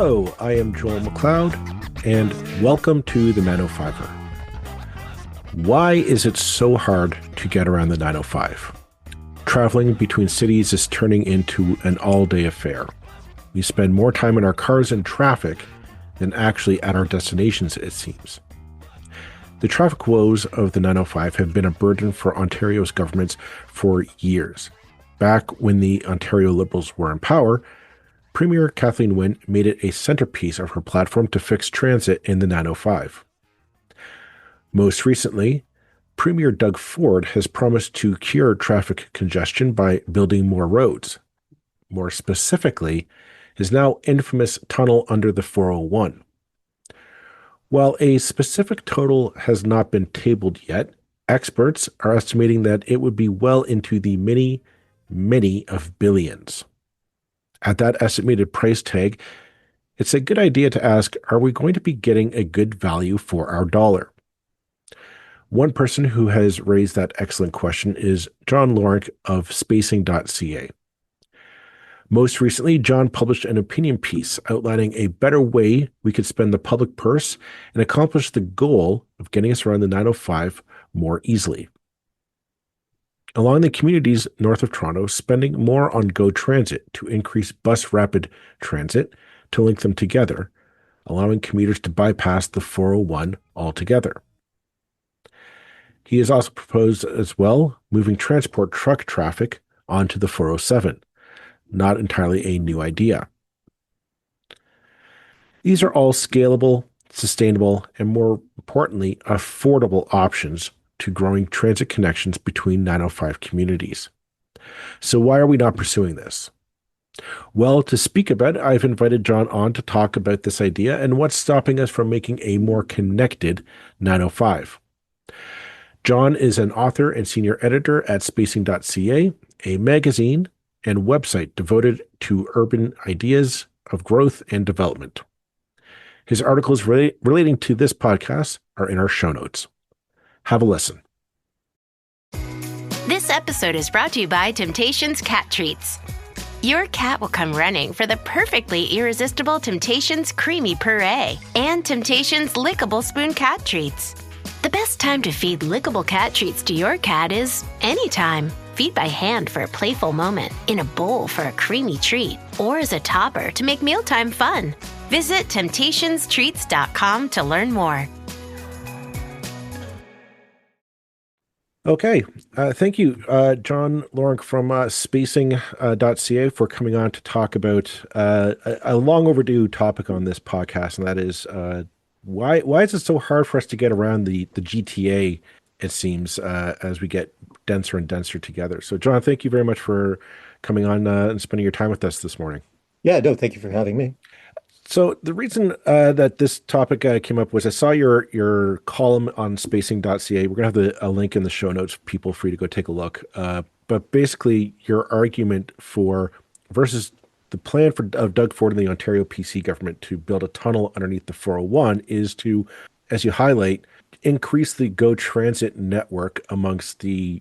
Hello, I am Joel McLeod, and welcome to the 905er. Why is it so hard to get around the 905? Traveling between cities is turning into an all-day affair. We spend more time in our cars in traffic than actually at our destinations, it seems. The traffic woes of the 905 have been a burden for Ontario's governments for years. Back when the Ontario Liberals were in power, Premier Kathleen Wynne made it a centerpiece of her platform to fix transit in the 905. Most recently, Premier Doug Ford has promised to cure traffic congestion by building more roads. More specifically, his now infamous tunnel under the 401. While a specific total has not been tabled yet, experts are estimating that it would be well into the many of billions. At that estimated price tag, it's a good idea to ask, are we going to be getting a good value for our dollar? One person who has raised that excellent question is John Lorinc of Spacing.ca. Most recently, John published an opinion piece outlining a better way we could spend the public purse and accomplish the goal of getting us around the 905 more easily. Along the communities north of Toronto, spending more on GO Transit to increase bus rapid transit to link them together, allowing commuters to bypass the 401 altogether. He has also proposed as well moving transport truck traffic onto the 407, not entirely a new idea. These are all scalable, sustainable, and more importantly, affordable options to growing transit connections between 905 communities. So why are we not pursuing this? Well, to speak about it, I've invited John on to talk about this idea and what's stopping us from making a more connected 905. John is an author and senior editor at Spacing.ca, a magazine and website devoted to urban ideas of growth and development. His articles relating to this podcast are in our show notes. Have a listen. This episode is brought to you by Temptations Cat Treats. Your cat will come running for the perfectly irresistible Temptations Creamy Puree and Temptations Lickable Spoon Cat Treats. The best time to feed lickable cat treats to your cat is anytime. Feed by hand for a playful moment, in a bowl for a creamy treat, or as a topper to make mealtime fun. Visit temptationstreats.com to learn more. Okay. Thank you, John Lorinc from Spacing.ca for coming on to talk about a long overdue topic on this podcast, and that is why is it so hard for us to get around the GTA, it seems, as we get denser and denser together. So, John, thank you very much for coming on and spending your time with us this morning. Yeah, no, thank you for having me. So the reason that this topic came up was I saw your column on Spacing.ca. We're going to have a link in the show notes for people free to go take a look. But basically, your argument versus the plan of Doug Ford and the Ontario PC government to build a tunnel underneath the 401 is to, as you highlight, increase the GO Transit network amongst the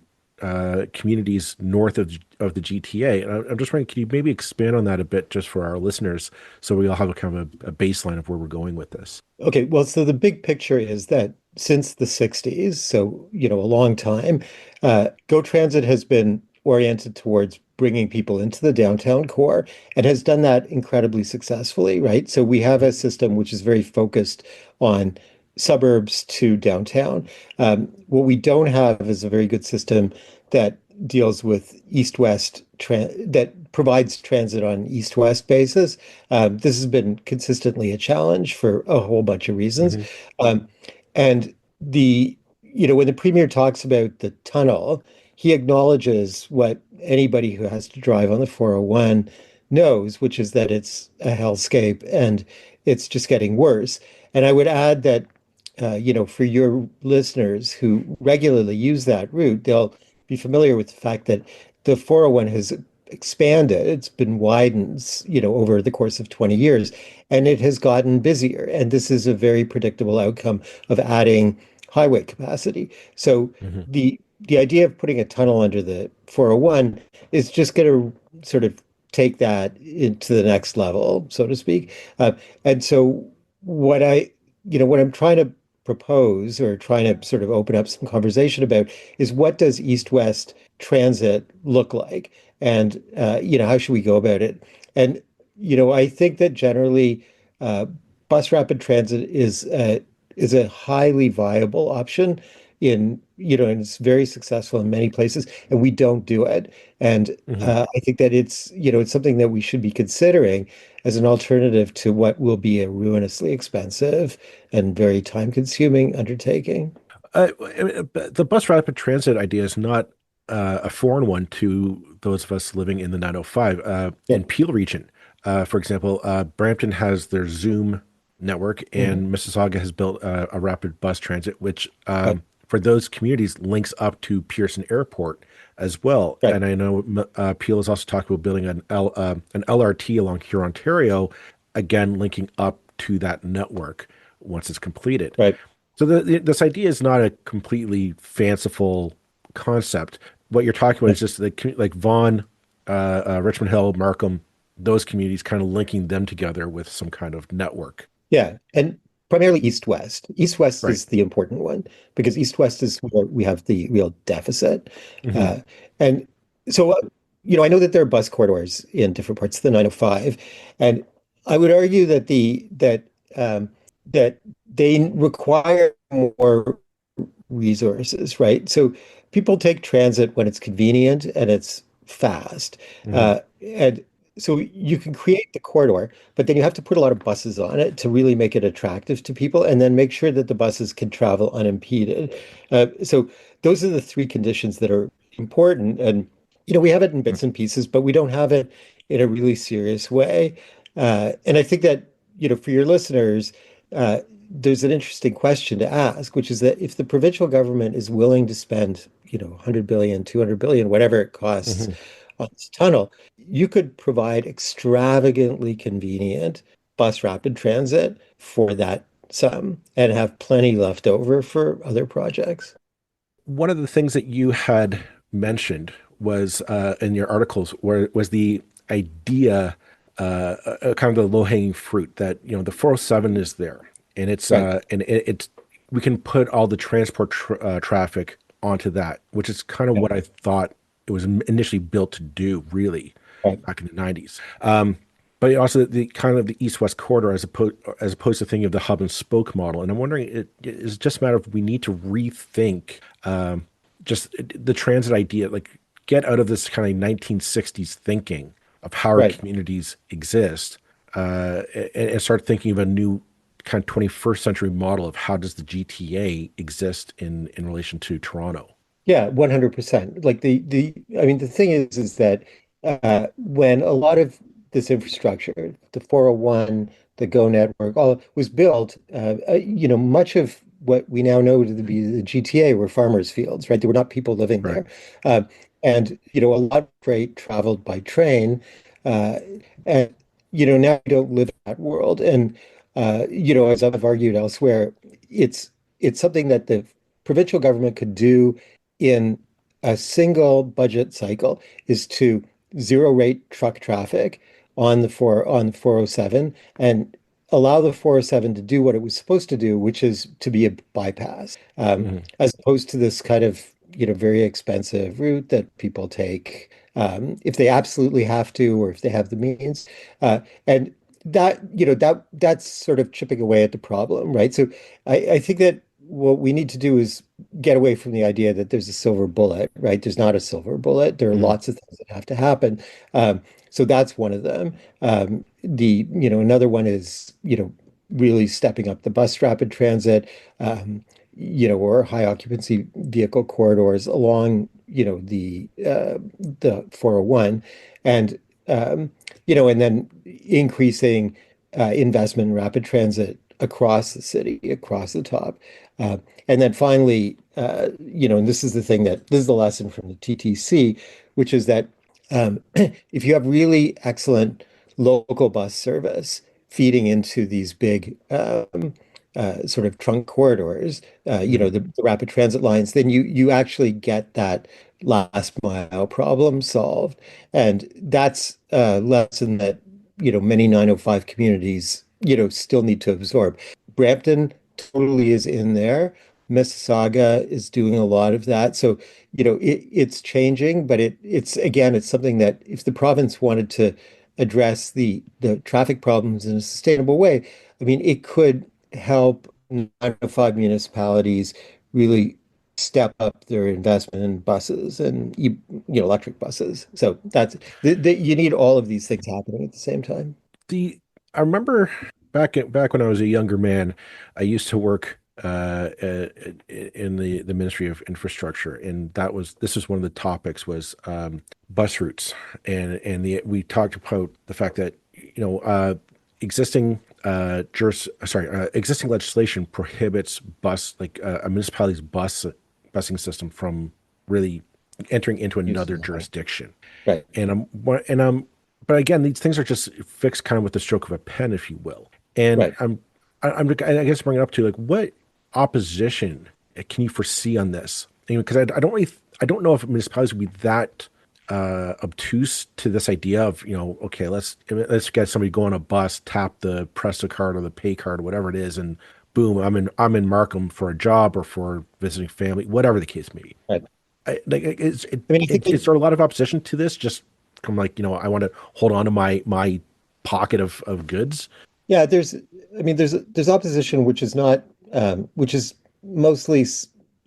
communities north of the GTA. And I'm just wondering, can you maybe expand on that a bit just for our listeners so we all have a kind of a baseline of where we're going with this? Okay, well, so the big picture is that since the 60s, so, a long time, GO Transit has been oriented towards bringing people into the downtown core and has done that incredibly successfully, right? So we have a system which is very focused on suburbs to downtown. What we don't have is a very good system that deals with east-west, that provides transit on east-west basis. This has been consistently a challenge for a whole bunch of reasons. And when the premier talks about the tunnel, he acknowledges what anybody who has to drive on the 401 knows, which is that it's a hellscape and it's just getting worse. And I would add that for your listeners who regularly use that route, they'll be familiar with the fact that the 401 has expanded. It's been widened, over the course of 20 years, and it has gotten busier. And this is a very predictable outcome of adding highway capacity. So the idea of putting a tunnel under the 401 is just going to sort of take that into the next level, so to speak. And so what I, what I'm trying to propose or trying to sort of open up some conversation about is what does east-west transit look like? And, how should we go about it? And, I think that generally uh, bus rapid transit is a highly viable option and it's very successful in many places, and we don't do it. And Hmm. I think that it's something that we should be considering as an alternative to what will be a ruinously expensive and very time-consuming undertaking. The bus rapid transit idea is not a foreign one to those of us living in the 905. Yeah. In Peel region, for example, Brampton has their Zoom network, Mhm. and Mississauga has built a rapid bus transit, which Right. for those communities links up to Pearson Airport as well. Right. And I know Peel is also talking about building an LRT along here, Ontario, again linking up to that network once it's completed. Right. So this idea is not a completely fanciful concept. What you're talking about Yeah. is just like Vaughan, Richmond Hill, Markham, those communities, kind of linking them together with some kind of network. Yeah. And primarily east-west. East-west Right. is the important one because east-west is where we have the real deficit. Hmm. Uh, and so, I know that there are bus corridors in different parts of the 905, and I would argue um, that they require more resources, right? So people take transit when it's convenient and it's fast. Hmm. And so you can create the corridor, but then you have to put a lot of buses on it to really make it attractive to people and then make sure that the buses can travel unimpeded. So those are the three conditions that are important. And, we have it in bits and pieces, but we don't have it in a really serious way. And I think that, for your listeners, uh, there's an interesting question to ask, which is that if the provincial government is willing to spend, 100 billion, 200 billion, whatever it costs Hmm. on this tunnel, you could provide extravagantly convenient bus rapid transit for that sum and have plenty left over for other projects. One of the things that you had mentioned was in your articles, where was the idea, kind of the low-hanging fruit that the 407 is there, and Right, it's we can put all the transport traffic onto that, which is kind of yeah, what I thought it was initially built to do, really, right, back in the 90s. But also the kind of the east-west corridor as opposed to thinking of the hub and spoke model. And I'm wondering, it is just a matter of we need to rethink just the transit idea, like get out of this kind of 1960s thinking of how our right. communities exist, and start thinking of a new kind of 21st century model of how does the GTA exist in relation to Toronto. Yeah, 100%. Like I mean, the thing is that when a lot of this infrastructure, the 401, the Go network, all was built, much of what we now know to be the GTA were farmers' fields, right? There were not people living Right. there. And, a lot of freight traveled by train. Uh, and, now we don't live in that world. And, as I've argued elsewhere, it's something that the provincial government could do in a single budget cycle is to zero rate truck traffic on the 407 and allow the 407 to do what it was supposed to do, which is to be a bypass, Hmm. as opposed to this kind of very expensive route that people take if they absolutely have to or if they have the means. And that's sort of chipping away at the problem, right? So I think that what we need to do is get away from the idea that there's a silver bullet, right? There's not a silver bullet. There are Hmm. lots of things that have to happen. So that's one of them. Another one is, really stepping up the bus rapid transit, or high occupancy vehicle corridors along, the 401 and, and then increasing investment in rapid transit across the city, across the top. Uh, and then finally, and this is the lesson from the TTC, which is that if you have really excellent local bus service feeding into these big sort of trunk corridors, Hmm. the rapid transit lines, then you actually get that last mile problem solved. And that's a lesson that, many 905 communities, still need to absorb. Brampton totally is in there. Mississauga is doing a lot of that. So, it's changing, but it's again, it's something that if the province wanted to address the traffic problems in a sustainable way, I mean, it could help 905 municipalities really step up their investment in buses and electric buses. So that's you need all of these things happening at the same time. The I remember back when I was a younger man, I used to work in the Ministry of Infrastructure, and this was one of the topics was bus routes, and we talked about the fact that existing existing legislation prohibits a municipality's busing system from really entering into another jurisdiction. Right, But again, these things are just fixed kind of with the stroke of a pen, if you will. And right. I guess bringing it up to like, what opposition can you foresee on this? Because I don't know if municipalities would be that obtuse to this idea of, okay, let's get somebody go on a bus, tap the Presto card or the pay card, whatever it is, and boom, I'm in Markham for a job or for visiting family, whatever the case may be. Right. I mean, I think Is there a lot of opposition to this? Just come like, I want to hold on to my pocket of goods. yeah, there's opposition which is not which is mostly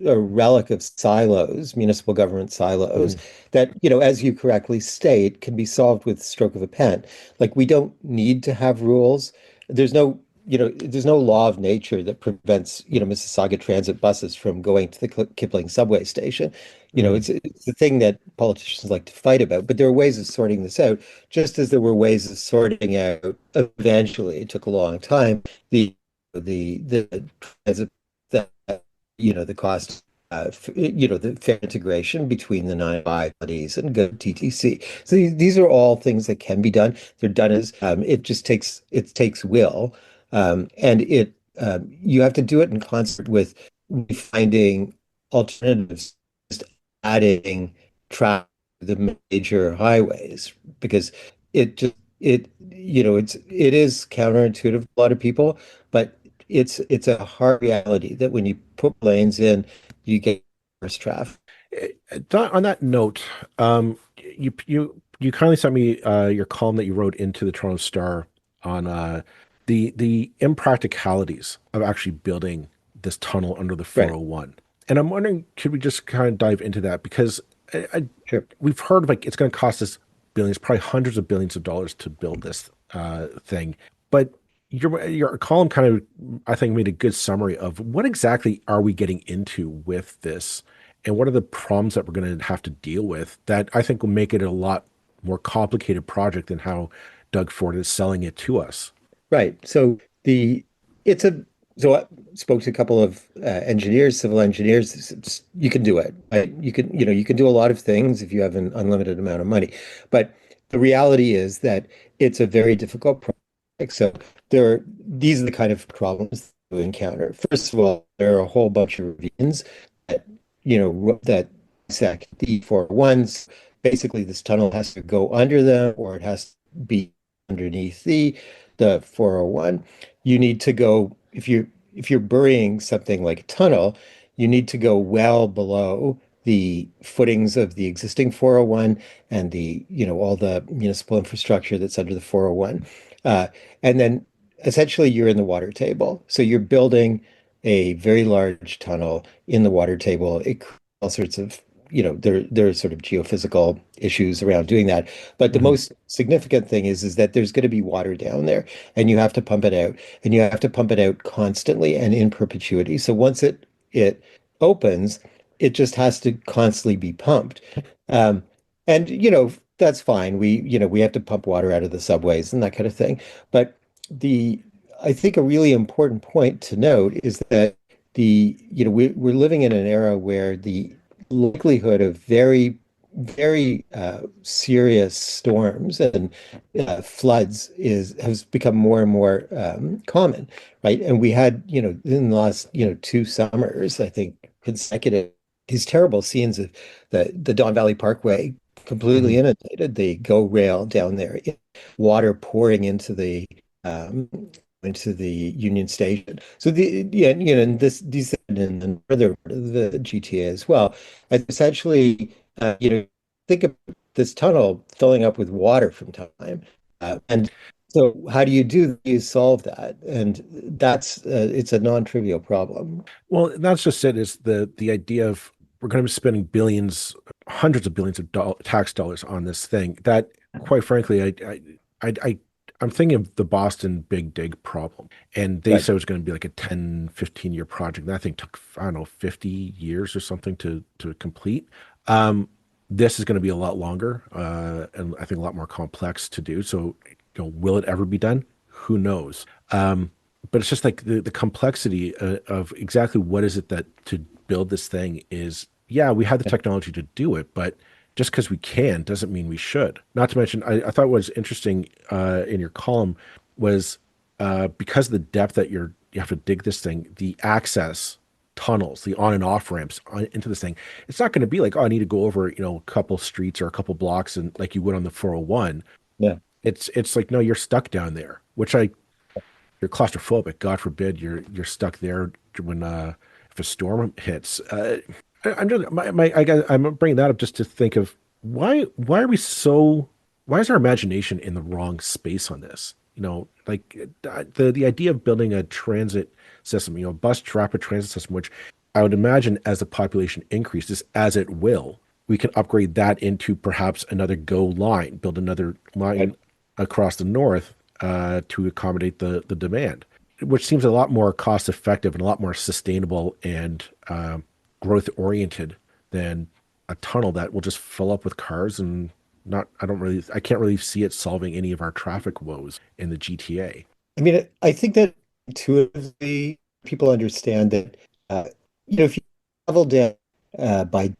a relic of silos, municipal government silos, Mhm. that, as you correctly state, can be solved with stroke of a pen. Like we don't need to have rules. There's no, there's no law of nature that prevents, Mississauga transit buses from going to the Kipling subway station. Mhm. It's the thing that politicians like to fight about, but there are ways of sorting this out, just as there were ways of sorting out eventually. It took a long time. The transit that the cost the fair integration between the nine bodies and good TTC. So these are all things that can be done. They're done as it takes will, and you have to do it in concert with finding alternatives, just adding traffic to the major highways because it is counterintuitive to a lot of people, but it's a hard reality that when you put lanes in, you get worse traffic. On that note, you kindly sent me your column that you wrote into the Toronto Star on the impracticalities of actually building this tunnel under the Right. 401. And I'm wondering, could we just kind of dive into that? Because Sure. we've heard like it's going to cost us billions, probably hundreds of billions of dollars to build this thing. But your column kind of, I think, made a good summary of what exactly are we getting into with this, and what are the problems that we're going to have to deal with that I think will make it a lot more complicated project than how Doug Ford is selling it to us. Right. It's a, so I spoke to a couple of engineers, civil engineers. You can do it. Right? You can do a lot of things if you have an unlimited amount of money. But the reality is that it's a very difficult project. So these are the kind of problems we encounter. First of all, there are a whole bunch of ravines that, that bisect the E401s. Basically, this tunnel has to go under them or it has to be underneath the 401. You need to go if you're burying something like a tunnel, you need to go well below the footings of the existing 401 and all the municipal infrastructure that's under the 401. And then essentially you're in the water table. So you're building a very large tunnel in the water table. It creates all sorts of, there are sort of geophysical issues around doing that. But the Mhm. most significant thing is that there's going to be water down there and you have to pump it out and you have to pump it out constantly and in perpetuity. So once it opens, it just has to constantly be pumped. Um, and that's fine. We have to pump water out of the subways and that kind of thing. But the I think a really important point to note is that we're living in an era where the likelihood of very, very serious storms and floods has become more and more common, right? And we had, in the last, 2 summers, I think, consecutive. these terrible scenes of the Don Valley Parkway Hmm. completely inundated, the GO rail down there, water pouring um, into the Union Station. So and these in the northern part of the GTA as well. And essentially, think of this tunnel filling up with water from time, and so how do you solve that? And it's a non-trivial problem. Well, that's just it. Is the idea of we're going to be spending billions, hundreds of billions of tax dollars on this thing that, quite frankly, I'm thinking of the Boston Big Dig problem, and they Right. said it was going to be like a 10, 15-year project. That thing took, I don't know, 50 years or something to complete. Um, this is going to be a lot longer, and I think a lot more complex to do. So, will it ever be done? Who knows? But it's just like the complexity of exactly what is it that to build this thing is. Yeah, we have the technology to do it, but just because we can doesn't mean we should. Not to mention, I thought what was interesting in your column was because of the depth that you have to dig this thing, the access tunnels, the on and off ramps into this thing. It's not going to be like, oh, I need to go over, a couple streets or a couple blocks and like you would on the 401. Yeah. It's like, no, you're stuck down there, which you're claustrophobic. God forbid you're stuck there when if a storm hits. I'm just I'm bringing that up just to think of why are we so why is our imagination in the wrong space on this? Like the idea of building a transit system, bus rapid transit system, which I would imagine as the population increases, as it will, we can upgrade that into perhaps another GO line, build another line Right. across the north to accommodate the demand, which seems a lot more cost effective and a lot more sustainable and growth oriented than a tunnel that will just fill up with cars and not. I can't really see it solving any of our traffic woes in the GTA. I mean, I think that intuitively people understand that, uh, if you travel down by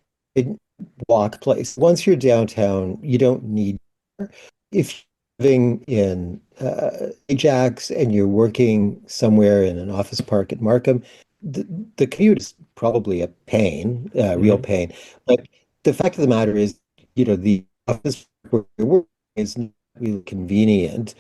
walk place, once you're downtown, you don't need. If you're living in Ajax and you're working somewhere in an office park at Markham, the commute is probably a pain, real Hmm. pain. But the fact of the matter is, the office where you're working is not really convenient.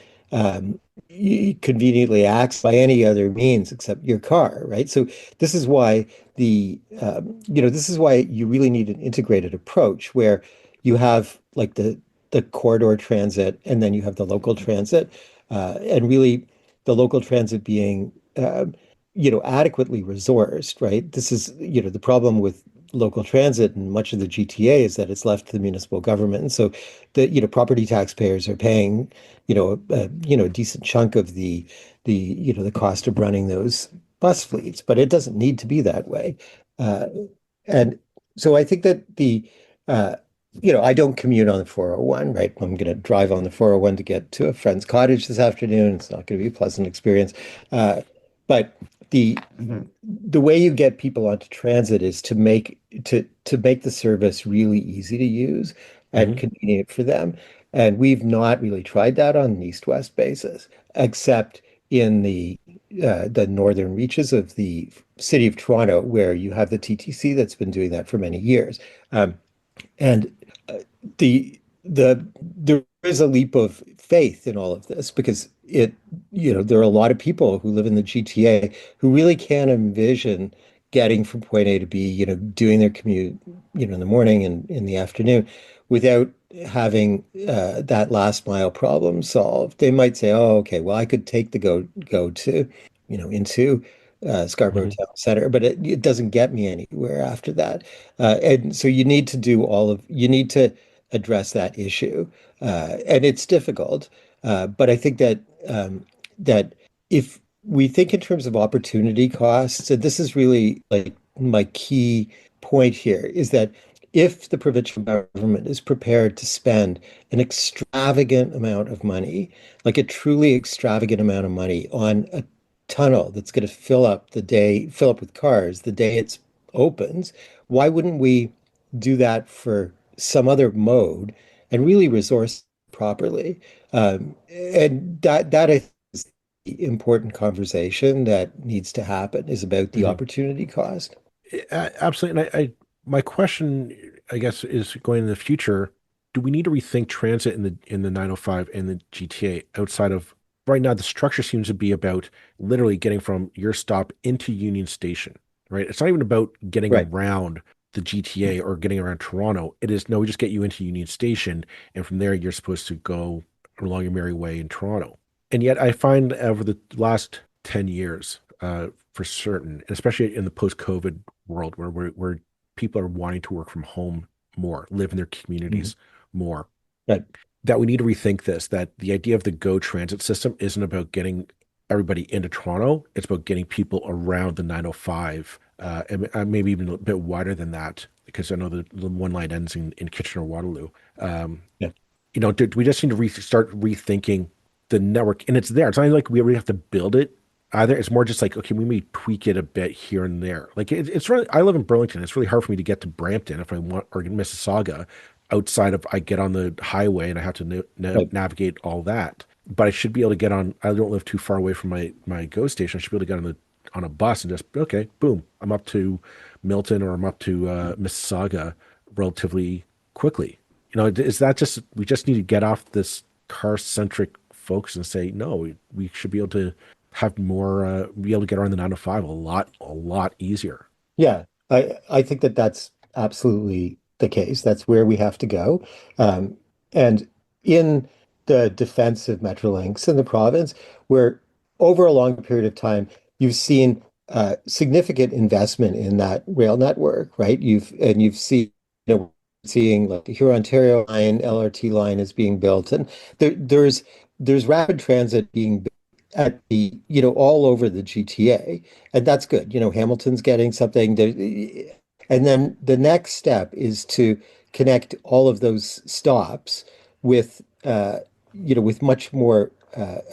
Conveniently accessed by any other means except your car, right? So this is why this is why you really need an integrated approach where you have like the corridor transit and then you have the local transit, and really the local transit being adequately resourced, right? This is the problem with local transit and much of the GTA is that it's left to the municipal government. And so the property taxpayers are paying a decent chunk of the cost of running those bus fleets, but it doesn't need to be that way. Uh, and so I think that uh, I don't commute on the 401, right? I'm going to drive on the 401 to get to a friend's cottage this afternoon. It's not going to be a pleasant experience. Uh, but the the way you get people onto transit is to make the service really easy to use and Hmm. convenient for them. And we've not really tried that on an east-west basis, except in the northern reaches of the city of Toronto, where you have the TTC that's been doing that for many years. And the there is a leap of faith in all of this because there are a lot of people who live in the GTA who really can't envision getting from point A to B, doing their commute, in the morning and in the afternoon without having that last mile problem solved. They might say, "Oh, okay, well, I could take the go to, into Scarborough Hmm. Town Center, but it doesn't get me anywhere after that." And so you need to address that issue. And it's difficult. But I think that if we think in terms of opportunity costs, and this is really like my key point here, is that if the provincial government is prepared to spend an extravagant amount of money, like a truly extravagant amount of money on a tunnel that's going to fill up with cars the day it opens, why wouldn't we do that for some other mode and really resource properly? And that I think is the important conversation that needs to happen is about the Hmm. opportunity cost. Absolutely. And my question, I guess, is going in the future, do we need to rethink transit in the 905 and the GTA outside of right now? The structure seems to be about literally getting from your stop into Union Station, right? It's not even about getting Right. around the GTA or getting around Toronto. It is no, we just get you into Union Station, and from there you're supposed to go along your merry way in Toronto. And yet I find over the last 10 years, for certain, especially in the post-COVID world where people are wanting to work from home more, live in their Mhm. communities more, Right. that we need to rethink this, that the idea of the GO transit system isn't about getting everybody into Toronto. It's about getting people around the 905, and maybe even a bit wider than that, because I know the one line ends in Kitchener-Waterloo. Um, Yeah. we just need to start rethinking the network? And it's there. It's not like we really have to build it either. It's more just like, okay, we may tweak it a bit here and there. Like it's really, I live in Burlington. It's really hard for me to get to Brampton if I want, or Mississauga outside of, I get on the highway and I have to Right. navigate all that. But I should be able to get on, I don't live too far away from my GO station. I should be able to get on a bus and just, okay, boom, I'm up to Milton or I'm up to Mississauga relatively quickly. Is that just, we just need to get off this car centric focus and say, no, we should be able to have more, be able to get around the 905 a lot easier. Yeah, I think that that's absolutely the case. That's where we have to go. And in the defense of Metrolinx in the province, where over a long period of time, you've seen significant investment in that rail network, right? You've seen, seeing like the Huron-Ontario line, LRT line is being built, and there's rapid transit being built at the, all over the GTA. And that's good. Hamilton's getting something there. And then the next step is to connect all of those stops with, with much more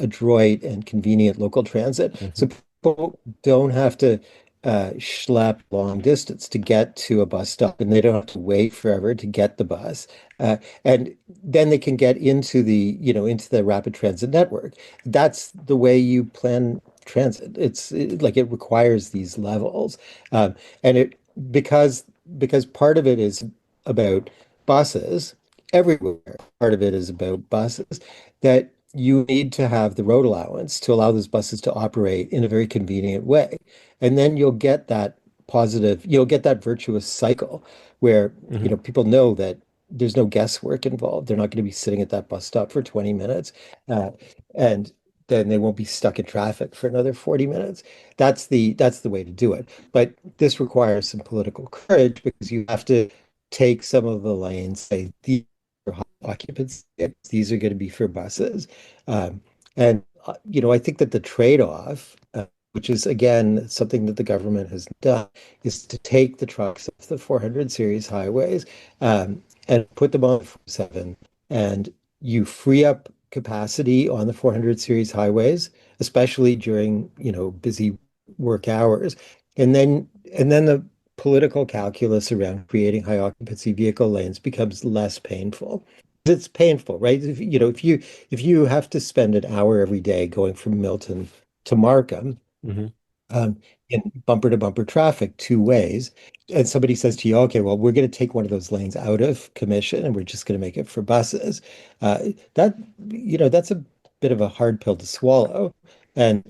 adroit and convenient local transit. Hmm. So people don't have to schlep long distance to get to a bus stop, and they don't have to wait forever to get the bus. And then they can get into into the rapid transit network. That's the way you plan transit. Like it requires these levels, and it because part of it is about buses everywhere. Part of it is about buses that you need to have the road allowance to allow those buses to operate in a very convenient way, and then you'll get that virtuous cycle where Hmm. people know that there's no guesswork involved. They're not going to be sitting at that bus stop for 20 minutes. Uh, and then they won't be stuck in traffic for another 40 minutes. That's the way to do it. But this requires some political courage because you have to take some of the lanes, say these are high occupancy, these are going to be for buses. And I think that the trade-off, which is again something that the government has done, is to take the trucks off the 400 series highways and put them on 7, and you free up capacity on the 400 series highways, especially during, busy work hours. And then the political calculus around creating high occupancy vehicle lanes becomes less painful. It's painful, right? If you have to spend an hour every day going from Milton to Markham, Hmm. um, in bumper to bumper traffic 2 ways. And somebody says to you, okay, well, we're going to take one of those lanes out of commission and we're just going to make it for buses. That's a bit of a hard pill to swallow. And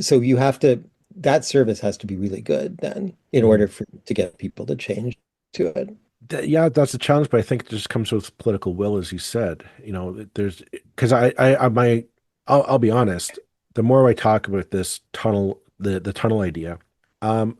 so that service has to be really good then in Hmm. order to get people to change to it. Yeah, that's a challenge, but I think it just comes with political will, as you said. There's because I'll be honest. The more I talk about this tunnel, the tunnel idea, I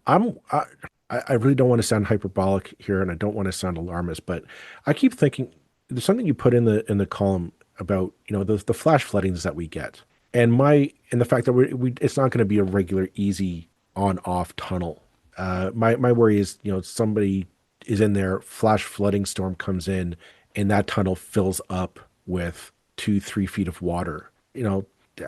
really don't want to sound hyperbolic here, and I don't want to sound alarmist, but I keep thinking there's something you put in the column about the flash floodings that we get, and the fact that we it's not going to be a regular easy on off tunnel. My worry is somebody is in there, flash flooding storm comes in, and that tunnel fills up with 2 3 feet of water.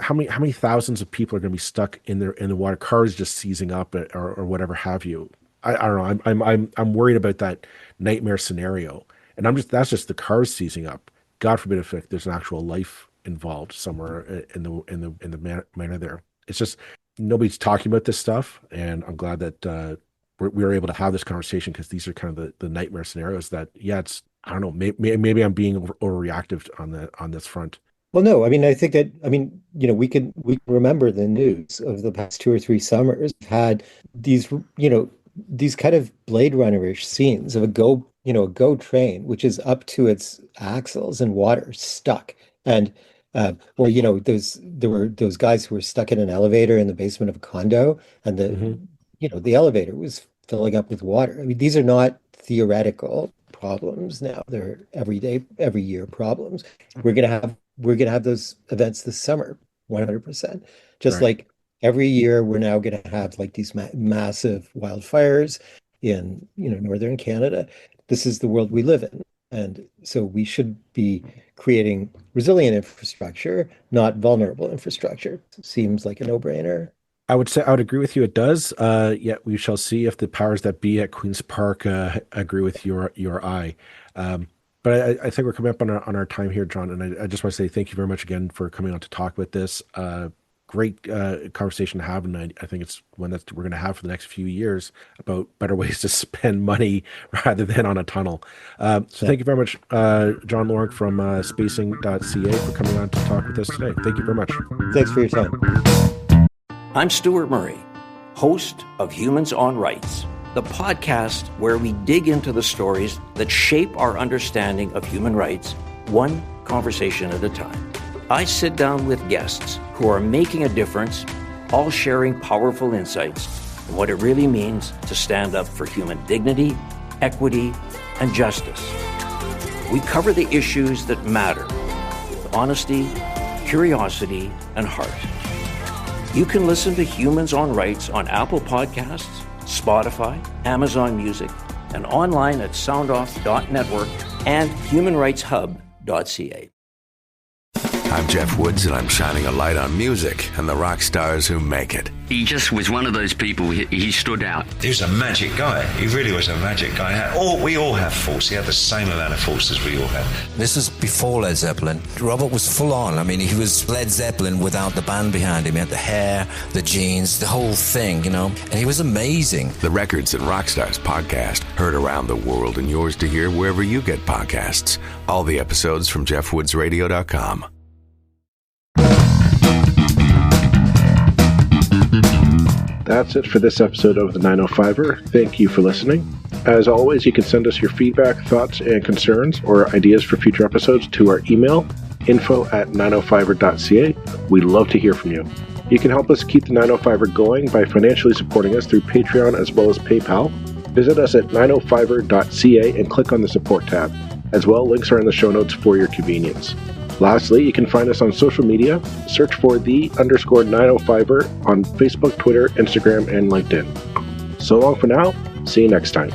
How many thousands of people are going to be stuck in the water, cars just seizing up, or whatever have you. I don't know. I'm worried about that nightmare scenario, and that's just the cars seizing up. God forbid if like, there's an actual life involved somewhere in the manner there. It's just nobody's talking about this stuff, and I'm glad that we were able to have this conversation, because these are kind of the nightmare scenarios that, yeah, it's, I don't know, maybe I'm being overreactive on this front. Well, no, I mean, I think that, I mean, we can remember the news of the past 2 or 3 summers. We've had these, these kind of Blade Runner-ish scenes of a go train, which is up to its axles in water, stuck. And, or, there were those guys who were stuck in an elevator in the basement of a condo, and Hmm. the elevator was filling up with water. I mean, these are not theoretical problems now. They're everyday, every year problems. We're gonna have those events this summer, 100%. Just Right. like every year, we're now gonna have like these massive wildfires in, northern Canada. This is the world we live in. And so we should be creating resilient infrastructure, not vulnerable infrastructure. Seems like a no-brainer. I would say I would agree with you. It does. Yet we shall see if the powers that be at Queen's Park agree with your eye. But I think we're coming up on our time here, John. And I just want to say thank you very much again for coming on to talk about this. Great conversation to have, and I think it's one that we're going to have for the next few years about better ways to spend money rather than on a tunnel. So Yeah. thank you very much, John Lorinc from Spacing.ca, for coming on to talk with us today. Thank you very much. Thanks for your time. I'm Stuart Murray, host of Humans on Rights, the podcast where we dig into the stories that shape our understanding of human rights, one conversation at a time. I sit down with guests who are making a difference, all sharing powerful insights on what it really means to stand up for human dignity, equity, and justice. We cover the issues that matter with honesty, curiosity, and heart. You can listen to Humans on Rights on Apple Podcasts, Spotify, Amazon Music, and online at soundoff.network and humanrightshub.ca. I'm Jeff Woods, and I'm shining a light on music and the rock stars who make it. He just was one of those people, he stood out. He was a magic guy. He really was a magic guy. We all have faults. He had the same amount of faults as we all have. This is before Led Zeppelin. Robert was full on. I mean, he was Led Zeppelin without the band behind him. He had the hair, the jeans, the whole thing, and he was amazing. The Records and Rockstars podcast, heard around the world and yours to hear wherever you get podcasts. All the episodes from jeffwoodsradio.com. That's it for this episode of the 905er. Thank you for listening. As always, you can send us your feedback, thoughts, and concerns, or ideas for future episodes to our email, info@905er.ca. We'd love to hear from you. You can help us keep the 905er going by financially supporting us through Patreon as well as PayPal. Visit us at 905er.ca and click on the support tab. As well, links are in the show notes for your convenience. Lastly, you can find us on social media. Search for _905er on Facebook, Twitter, Instagram, and LinkedIn. So long for now. See you next time.